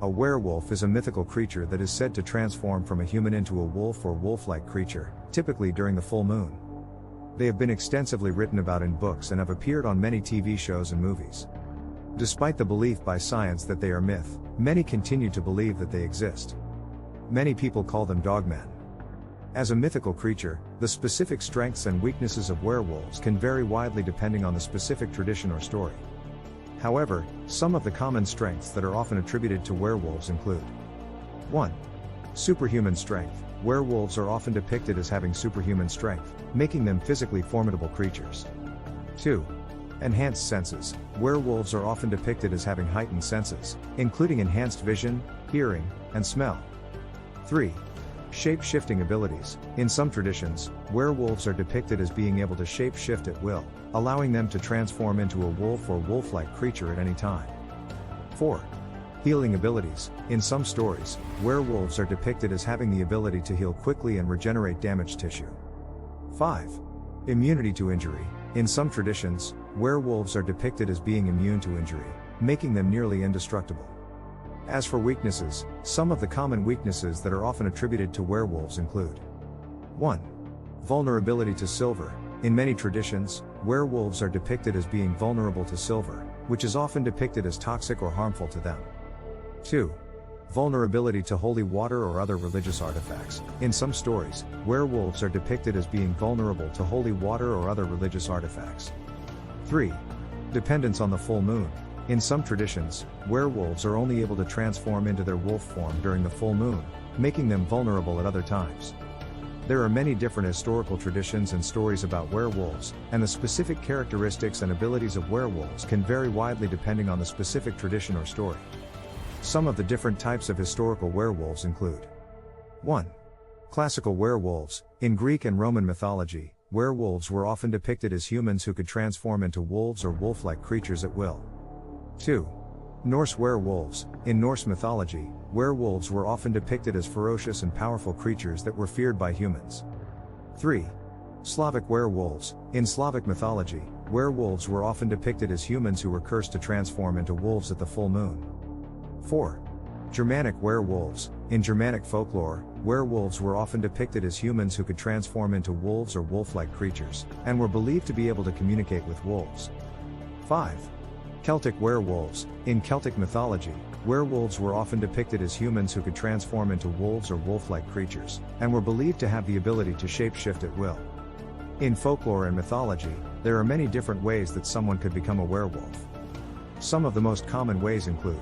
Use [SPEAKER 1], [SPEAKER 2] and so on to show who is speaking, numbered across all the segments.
[SPEAKER 1] A werewolf is a mythical creature that is said to transform from a human into a wolf or wolf-like creature, typically during the full moon. They have been extensively written about in books and have appeared on many TV shows and movies. Despite the belief by science that they are myth, many continue to believe that they exist. Many people call them dogmen. As a mythical creature, the specific strengths and weaknesses of werewolves can vary widely depending on the specific tradition or story. However, some of the common strengths that are often attributed to werewolves include 1. Superhuman strength. Werewolves are often depicted as having superhuman strength, making them physically formidable creatures. 2. Enhanced senses. Werewolves are often depicted as having heightened senses, including enhanced vision, hearing, and smell. 3. Shape-shifting abilities. In some traditions, werewolves are depicted as being able to shape-shift at will, allowing them to transform into a wolf or wolf-like creature at any time. 4. Healing abilities. In some stories, werewolves are depicted as having the ability to heal quickly and regenerate damaged tissue. 5. Immunity to injury. In some traditions, werewolves are depicted as being immune to injury, making them nearly indestructible. As for weaknesses, some of the common weaknesses that are often attributed to werewolves include 1. Vulnerability to silver. In many traditions, werewolves are depicted as being vulnerable to silver, which is often depicted as toxic or harmful to them. 2. Vulnerability to holy water or other religious artifacts. In some stories, werewolves are depicted as being vulnerable to holy water or other religious artifacts. 3. Dependence on the full moon. In some traditions, werewolves are only able to transform into their wolf form during the full moon, making them vulnerable at other times. There are many different historical traditions and stories about werewolves, and the specific characteristics and abilities of werewolves can vary widely depending on the specific tradition or story. Some of the different types of historical werewolves include 1. Classical werewolves. In Greek and Roman mythology, werewolves were often depicted as humans who could transform into wolves or wolf-like creatures at will. 2. Norse werewolves. In Norse mythology, werewolves were often depicted as ferocious and powerful creatures that were feared by humans. 3. Slavic werewolves. In Slavic mythology, werewolves were often depicted as humans who were cursed to transform into wolves at the full moon. 4. Germanic werewolves. In Germanic folklore, werewolves were often depicted as humans who could transform into wolves or wolf-like creatures, and were believed to be able to communicate with wolves. 5. Celtic werewolves. In Celtic mythology, werewolves were often depicted as humans who could transform into wolves or wolf-like creatures, and were believed to have the ability to shape-shift at will. In folklore and mythology, there are many different ways that someone could become a werewolf. Some of the most common ways include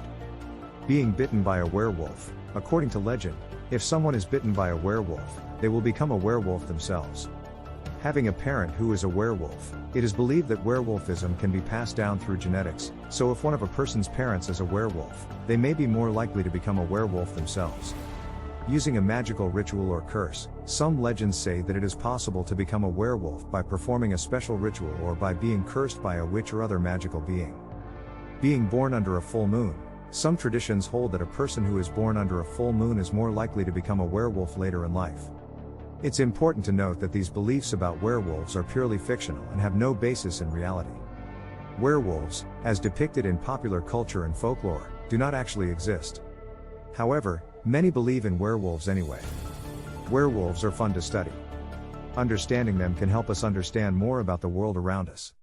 [SPEAKER 1] being bitten by a werewolf. According to legend, if someone is bitten by a werewolf, they will become a werewolf themselves. Having a parent who is a werewolf. It is believed that werewolfism can be passed down through genetics, so if one of a person's parents is a werewolf, they may be more likely to become a werewolf themselves. Using a magical ritual or curse. Some legends say that it is possible to become a werewolf by performing a special ritual or by being cursed by a witch or other magical being. Being born under a full moon. Some traditions hold that a person who is born under a full moon is more likely to become a werewolf later in life. It's important to note that these beliefs about werewolves are purely fictional and have no basis in reality. Werewolves, as depicted in popular culture and folklore, do not actually exist. However, many believe in werewolves anyway. Werewolves are fun to study. Understanding them can help us understand more about the world around us.